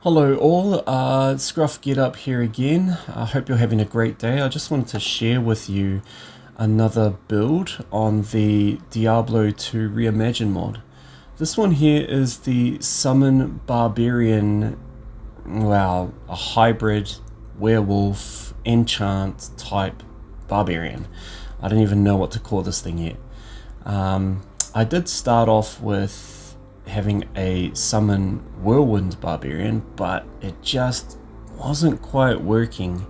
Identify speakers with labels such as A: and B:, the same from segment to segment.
A: Hello all, Scruff Get Up here again. I hope you're having a great day. I just wanted to share with you another build on the Diablo 2 Reimagined mod. This one here is the Summon Barbarian, a hybrid werewolf enchant type barbarian. I don't even know what to call this thing yet. I did start off with having a summon Whirlwind Barbarian, but it just wasn't quite working.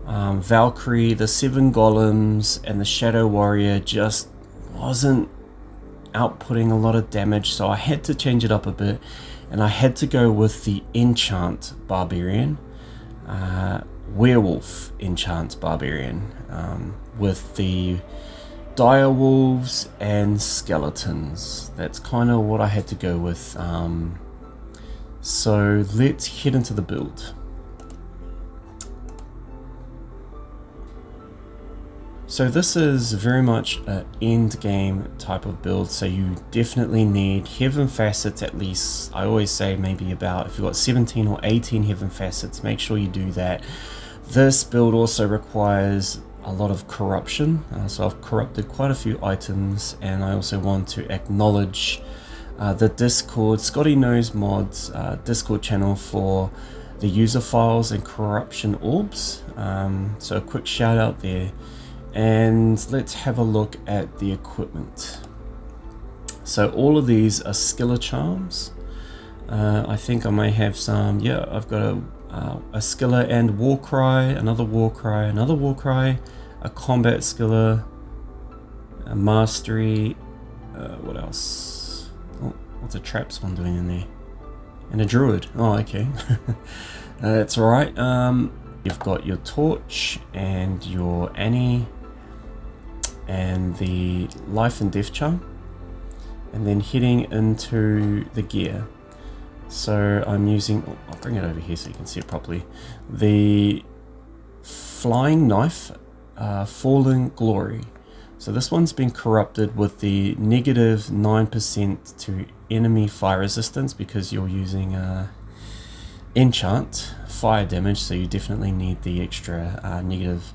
A: Valkyrie, the 7 golems, and the Shadow Warrior just wasn't outputting a lot of damage, so I had to change it up a bit, and I had to go with the Enchant Barbarian, Werewolf Enchant Barbarian, with the dire wolves and skeletons. That's kind of what I had to go with. So let's head into the build. So this is very much an end game type of build, so you definitely need heaven facets at least. I always say maybe about, if you've got 17 or 18 heaven facets, make sure you do that. This build also requires a lot of corruption, so I've corrupted quite a few items, and I also want to acknowledge the Discord, Scotty Knows Mods Discord channel for the user files and corruption orbs. So a quick shout out there, and let's have a look at the equipment. So all of these are Skiller charms. I think I may have some, yeah, I've got a Skiller and Warcry, another Warcry, another Warcry, a Combat Skiller, a Mastery, what else? Oh, what's a Traps one doing in there? And a Druid. Oh, okay. That's alright. You've got your Torch and your Annie and the Life and Death Charm, and then heading into the gear. So I'm using, I'll bring it over here so you can see it properly, the Flying Knife, Fallen Glory. So this one's been corrupted with the negative 9% to enemy fire resistance, because you're using enchant fire damage, so you definitely need the extra negative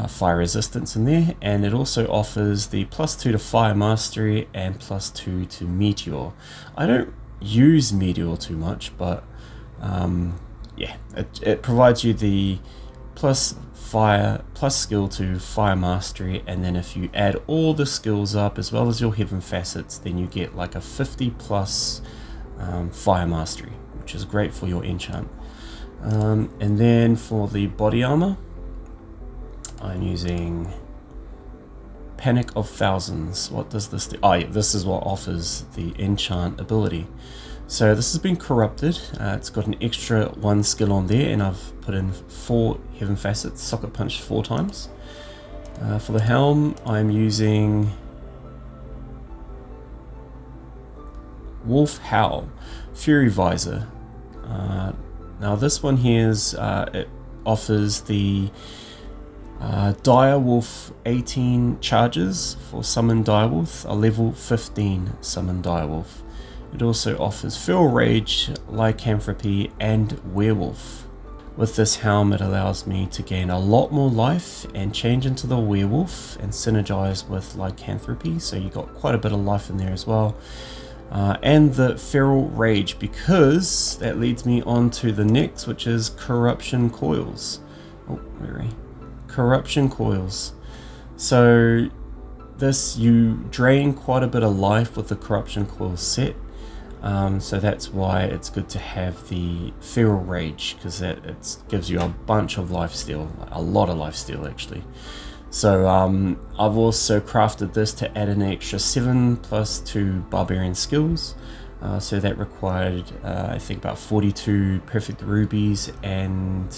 A: fire resistance in there. And it also offers the +2 to Fire Mastery and +2 to Meteor. I don't use Meteor too much, but yeah, it provides you the plus skill to Fire Mastery, and then if you add all the skills up as well as your heaven facets, then you get like a 50+ Fire Mastery, which is great for your enchant. And then for the body armor, I'm using Panic of Thousands. What does this do? Oh yeah, this is what offers the enchant ability. So this has been corrupted. It's got an extra 1 skill on there, and I've put in 4 heaven facets, socket punched 4 times. For the helm, I'm using Wolf Howl, Fury Visor. Now this one here is, it offers the Dire Wolf 18 charges for Summon Direwolf, a level 15 Summon Direwolf. It also offers Feral Rage, Lycanthropy, and Werewolf. With this helm, it allows me to gain a lot more life and change into the werewolf and synergize with Lycanthropy, so you got quite a bit of life in there as well. And the Feral Rage, because that leads me on to the next, which is Corruption Coils. Oh, where are we? Corruption Coils. So this, you drain quite a bit of life with the Corruption Coils set. So that's why it's good to have the Feral Rage, because it gives you a bunch of lifesteal, a lot of lifesteal actually. So I've also crafted this to add an extra 7+2 Barbarian skills. So that required I think about 42 perfect rubies and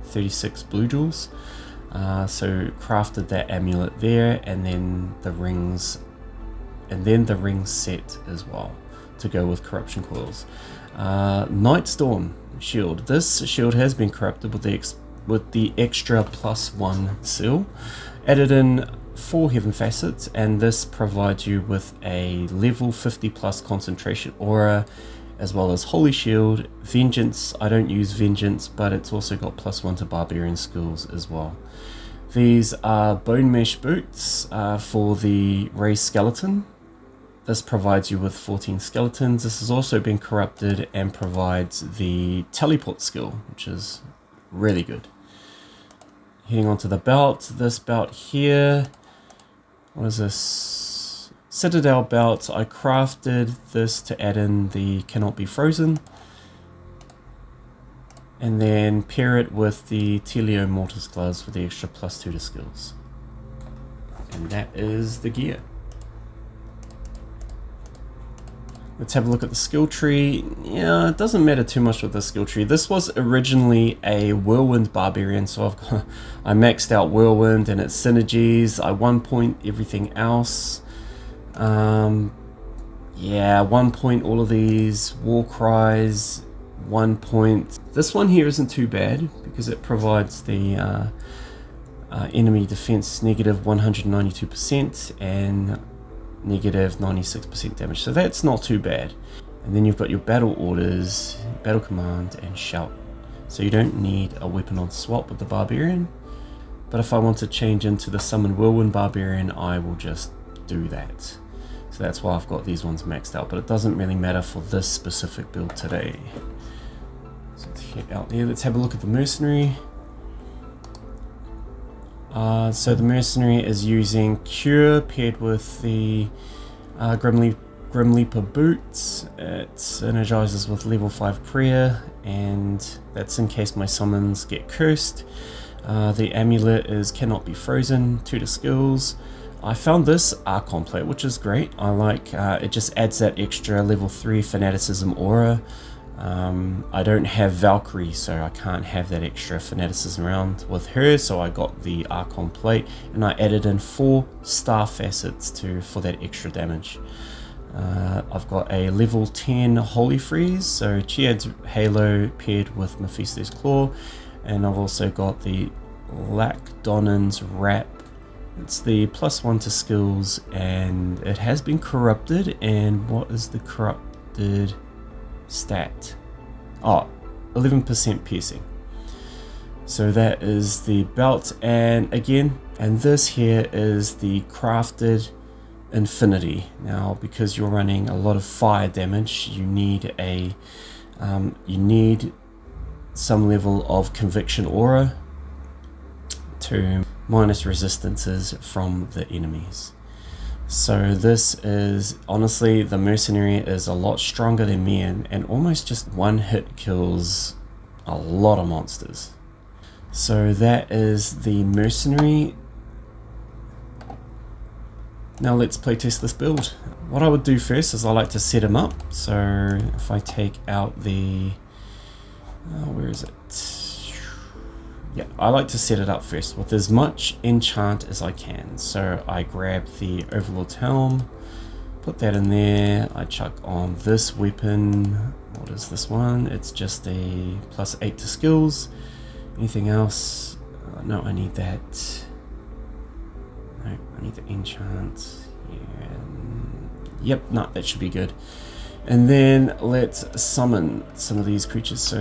A: 36 blue jewels. So crafted that amulet there, and then the rings, and then the ring set as well to go with Corruption Coils. Nightstorm shield. This shield has been corrupted with the extra +1 seal. Added in 4 heaven facets, and this provides you with a level 50+ concentration aura, as well as Holy Shield, Vengeance. I don't use Vengeance, but it's also got +1 to Barbarian skills as well. These are Bone Mesh Boots for the Raised Skeleton. This provides you with 14 skeletons. This has also been corrupted and provides the Teleport skill, which is really good. Heading on to the belt. This belt here, what is this? Citadel belt. I crafted this to add in the Cannot Be Frozen. And then pair it with the Telio Mortis gloves for the extra +2 to skills. And that is the gear. Let's have a look at the skill tree. Yeah, it doesn't matter too much with the skill tree. This was originally a Whirlwind Barbarian, so I maxed out Whirlwind and its synergies. I 1-point everything else. Yeah, 1-point all of these. War Cries, 1-point. This one here isn't too bad because it provides the enemy defense negative 192% and negative 96% damage, so that's not too bad. And then you've got your battle orders, battle command, and shout. So you don't need a weapon on swap with the Barbarian, but if I want to change into the Summon Whirlwind Barbarian, I will just do that. So that's why I've got these ones maxed out, but it doesn't really matter for this specific build today. So let's head out there. Let's have a look at the Mercenary. So the Mercenary is using Cure paired with the Grim Leaper boots. It energizes with level 5 prayer, and that's in case my summons get cursed. The amulet is Cannot Be Frozen, 2 to skills. I found this Archon plate, which is great. I like it, just adds that extra level 3 fanaticism aura. I don't have Valkyrie, so I can't have that extra fanaticism around with her, so I got the Archon plate and I added in 4 star facets for that extra damage. I've got a level 10 Holy Freeze, so she adds Halo paired with Mephisto's Claw, and I've also got the Lackdonnan's Wrap. It's the +1 to skills, and it has been corrupted. And what is the corrupted stat? Oh, 11% piercing. So that is the belt, and again, and this here is the crafted infinity. Now, because you're running a lot of fire damage, you need a some level of conviction aura to minus resistances from the enemies. So this is, honestly, the Mercenary is a lot stronger than me, and almost just one hit kills a lot of monsters. So that is the Mercenary. Now let's playtest this build. What I would do first is I like to set him up. So if I take out the, where is it? Yeah, I like to set it up first with as much enchant as I can. So I grab the Overlord's Helm, put that in there. I chuck on this weapon. What is this one? It's just a +8 to skills. Anything else? No, I need that. No, I need the enchant. Yeah. Yep, no, that should be good. And then let's summon some of these creatures.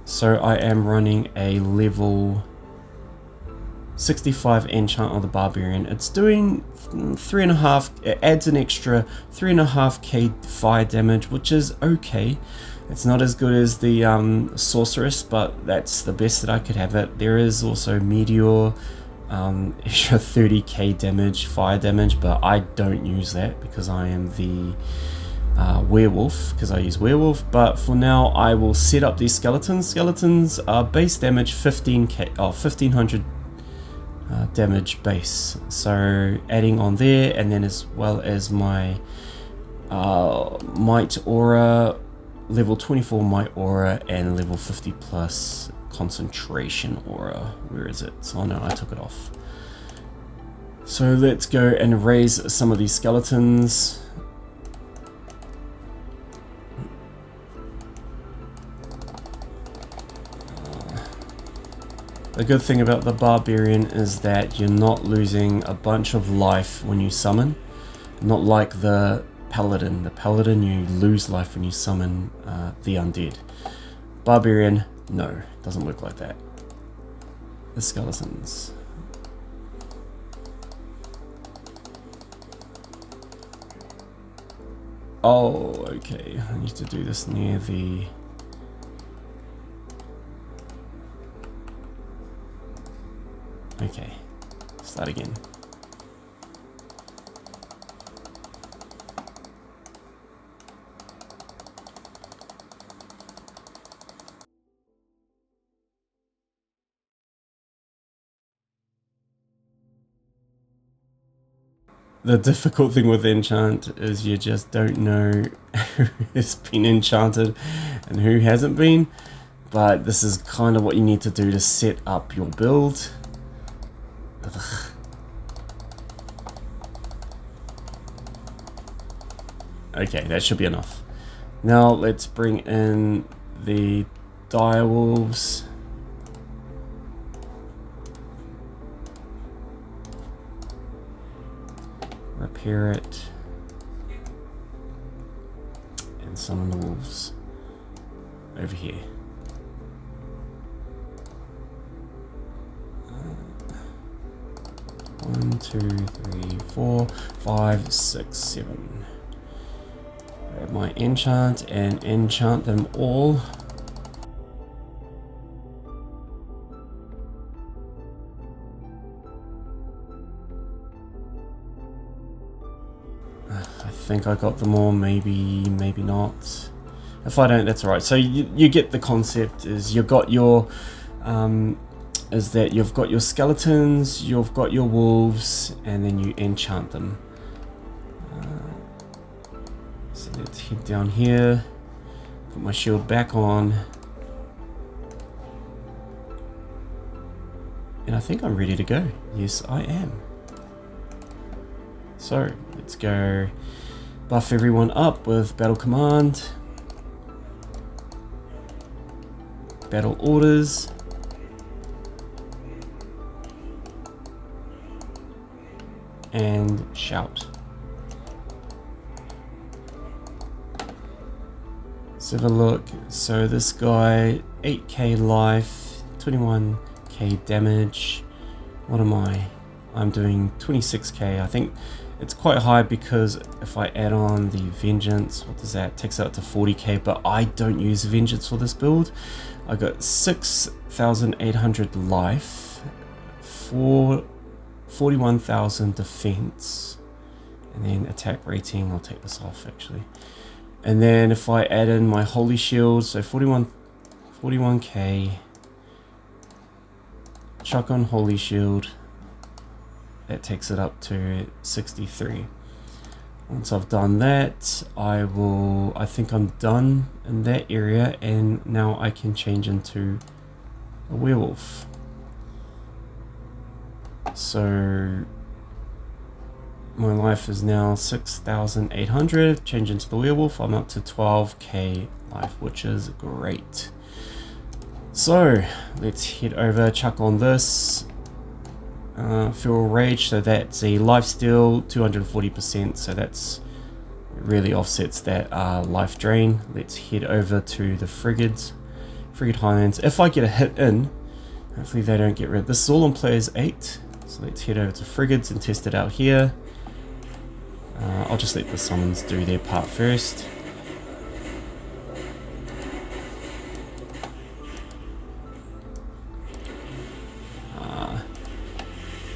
A: So I am running a level 65 enchant on the Barbarian. It's doing 3.5, it adds an extra 3.5k fire damage, which is okay. It's not as good as the Sorceress, but that's the best that I could have it. There is also Meteor, extra 30k damage, fire damage, but I don't use that because I am the Werewolf, because I use Werewolf. But for now I will set up these skeletons. Skeletons are base damage 1500 damage base, so adding on there, and then as well as my Might Aura, level 24 Might Aura, and level 50 plus Concentration Aura. Where is it? Oh no, I took it off. So let's go and raise some of these skeletons. The good thing about the Barbarian is that you're not losing a bunch of life when you summon. Not like the Paladin. The Paladin, you lose life when you summon the undead. Barbarian, no, doesn't work like that. The skeletons. Oh, okay. I need to do this near the... Okay. Start again. The difficult thing with enchant is you just don't know who has been enchanted and who hasn't been, but this is kind of what you need to do to set up your build. Ugh. Okay, that should be enough. Now let's bring in the direwolves. Repair it and summon the wolves over here. 1, 2, 3, 4, 5, 6, 7. Grab my enchant and enchant them all. I think I got them all, maybe not. If I don't, that's alright. So you get the concept. Is you've got your you've got your skeletons, you've got your wolves, and then you enchant them. So let's head down here, put my shield back on, and I think I'm ready to go. Yes, I am. So let's go buff everyone up with battle command, battle orders, and shout. Let's have a look. So this guy, 8k life, 21k damage. What am I? I'm doing 26k. I think it's quite high because if I add on the Vengeance, what does that? Takes it up to 40k, but I don't use Vengeance for this build. I got 6,800 life, 41,000 defense, and then attack rating. I'll take this off actually. And then if I add in my Holy Shield, so 41k, chuck on Holy Shield, that takes it up to 63. Once I've done that, I think I'm done in that area, and now I can change into a werewolf. So my life is now 6,800. Change into the werewolf. I'm up to 12k life, which is great. So let's head over, chuck on this. Feral Rage, so that's a lifesteal, 240%, so that's really offsets that life drain. Let's head over to the Frigate Highlands. If I get a hit in, hopefully they don't get rid. This is all on players 8, so let's head over to Frigates and test it out here. I'll just let the summons do their part first.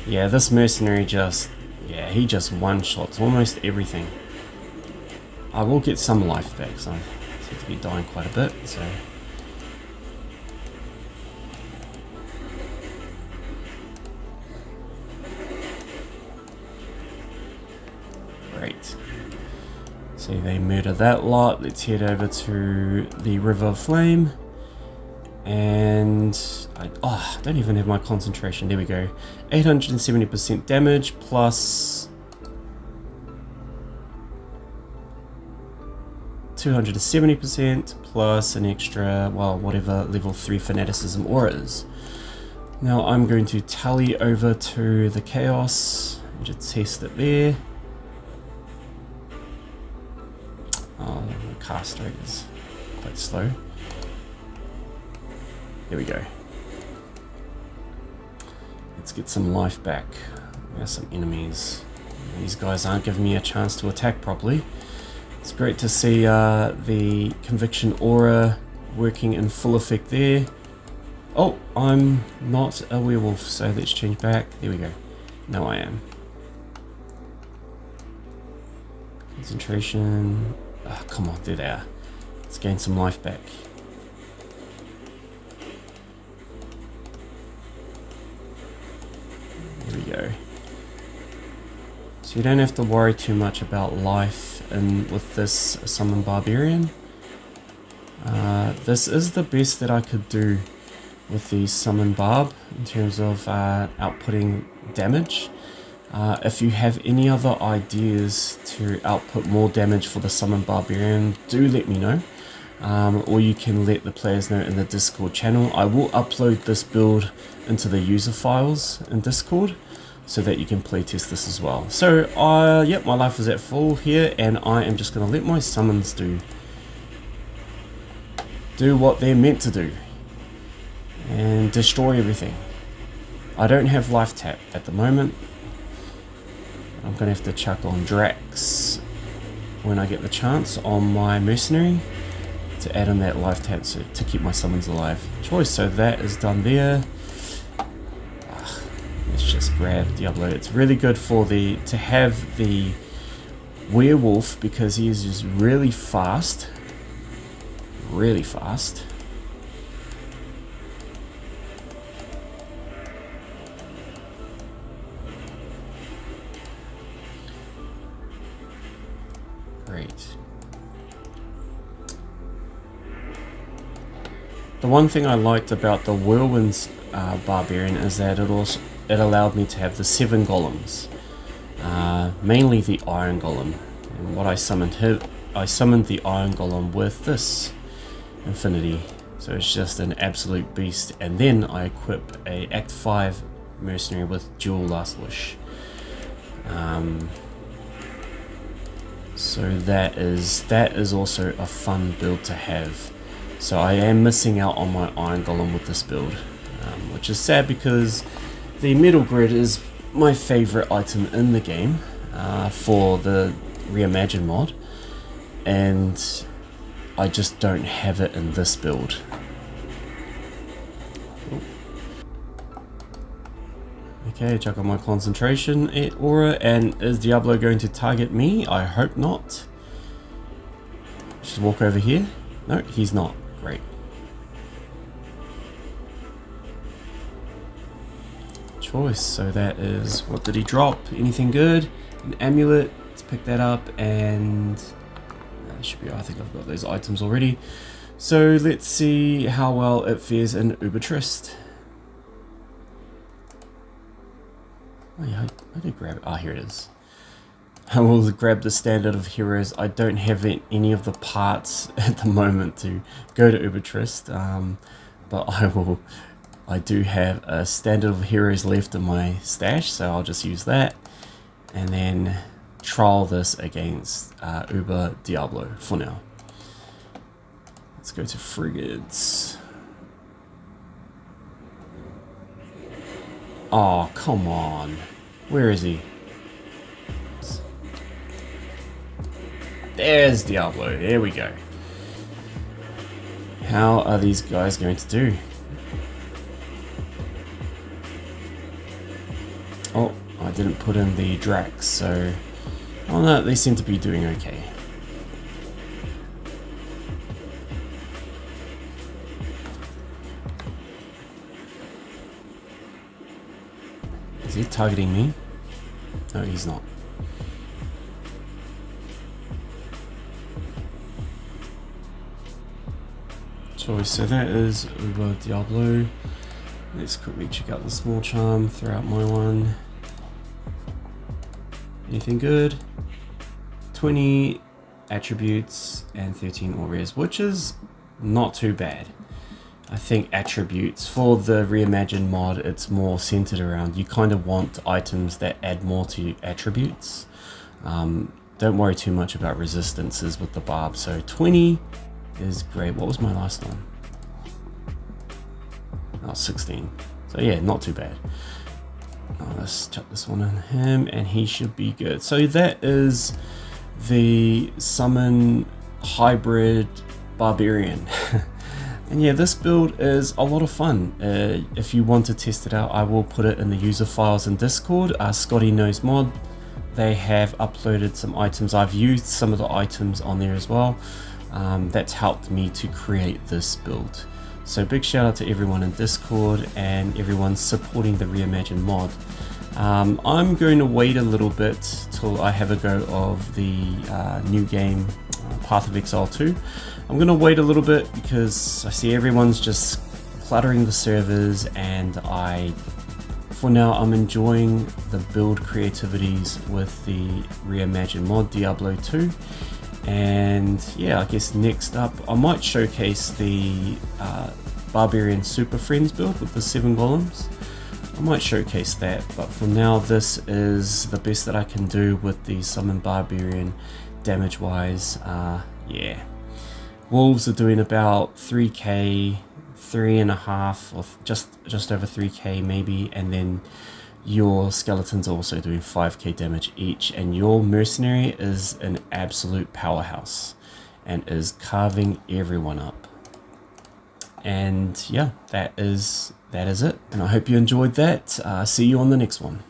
A: Yeah, this mercenary he just one-shots almost everything. I will get some life back, so I seem to be dying quite a bit, so... Great. So they murder that lot. Let's head over to the River of Flame. And I don't even have my concentration. There we go. 870% damage plus 270% plus an extra, well, whatever level 3 fanaticism aura is. Now I'm going to tally over to the chaos and just test it there. Oh, the cast rate is quite slow. There we go. Let's get some life back. There's some enemies. These guys aren't giving me a chance to attack properly. It's great to see the Conviction Aura working in full effect there. Oh, I'm not a werewolf, so let's change back. There we go. Now I am. Concentration. Oh, come on, there they are. Let's gain some life back. There we go. So you don't have to worry too much about life with this Summon Barbarian. This is the best that I could do with the Summon Barb in terms of outputting damage. If you have any other ideas to output more damage for the Summon Barbarian, do let me know. Or you can let the players know in the Discord channel. I will upload this build into the user files in Discord so that you can playtest this as well. So, yep, my life is at full here, and I am just going to let my summons do what they're meant to do and destroy everything. I don't have life tap at the moment. I'm going to have to chuck on Drax when I get the chance on my mercenary to add in that life tap to keep my summons alive. Choice, so that is done there. Let's just grab Diablo. It's really good for to have the werewolf because he is just really fast. Really fast. Great. The one thing I liked about the Whirlwind Barbarian is that it allowed me to have the 7 golems, mainly the Iron Golem. And what I summoned the Iron Golem with this Infinity, so it's just an absolute beast. And then I equip a Act 5 mercenary with dual Last Wish. So that is also a fun build to have. So I am missing out on my Iron Golem with this build, which is sad because the Metal Grid is my favorite item in the game for the Reimagined mod, and I just don't have it in this build. Okay, check on my concentration aura, and is Diablo going to target me? I hope not. Just walk over here. No, he's not. Great. Choice, so that is, what did he drop? Anything good? An amulet, let's pick that up, and that should be, I think I've got those items already. So let's see how well it fares in Ubertrist. Oh yeah, I did grab it. Ah, here it is. I will grab the standard of heroes. I don't have any of the parts at the moment to go to Ubertrist, but I do have a standard of heroes left in my stash, so I'll just use that and then trial this against Uber Diablo for now. Let's go to frigates. Oh, come on. Where is he? There's Diablo. There we go. How are these guys going to do? Oh, I didn't put in the Drax, so... Oh no, they seem to be doing okay. Is he targeting me? No, he's not. So that is Uber Diablo. Let's quickly check out the small charm, throw out my one. Anything good? 20 attributes and 13 auras, which is not too bad. I think attributes for the Reimagined mod, it's more centered around you kind of want items that add more to attributes. Don't worry too much about resistances with the barb. So 20 is great. What was my last one? Oh, 16. So yeah, not too bad. Oh, let's chuck this one on him and he should be good. So that is the summon Hybrid Barbarian. And yeah, this build is a lot of fun. If you want to test it out, I will put it in the user files in Discord. Scotty Knows Mod, they have uploaded some items. I've used some of the items on there as well. That's helped me to create this build. So big shout out to everyone in Discord and everyone supporting the Reimagined mod. I'm going to wait a little bit till I have a go of the new game, Path of Exile 2. I'm going to wait a little bit because I see everyone's just cluttering the servers, and for now I'm enjoying the build creativities with the Reimagined mod Diablo 2. And yeah, I guess next up I might showcase the Barbarian Super-friends build with the 7 golems. I might showcase that, but for now this is the best that I can do with the Summon Barbarian damage wise. Yeah, wolves are doing about 3k, 3.5, or just over 3k maybe, and then your skeletons are also doing 5k damage each, and your mercenary is an absolute powerhouse and is carving everyone up. And yeah, that is it, and I hope you enjoyed that. See you on the next one.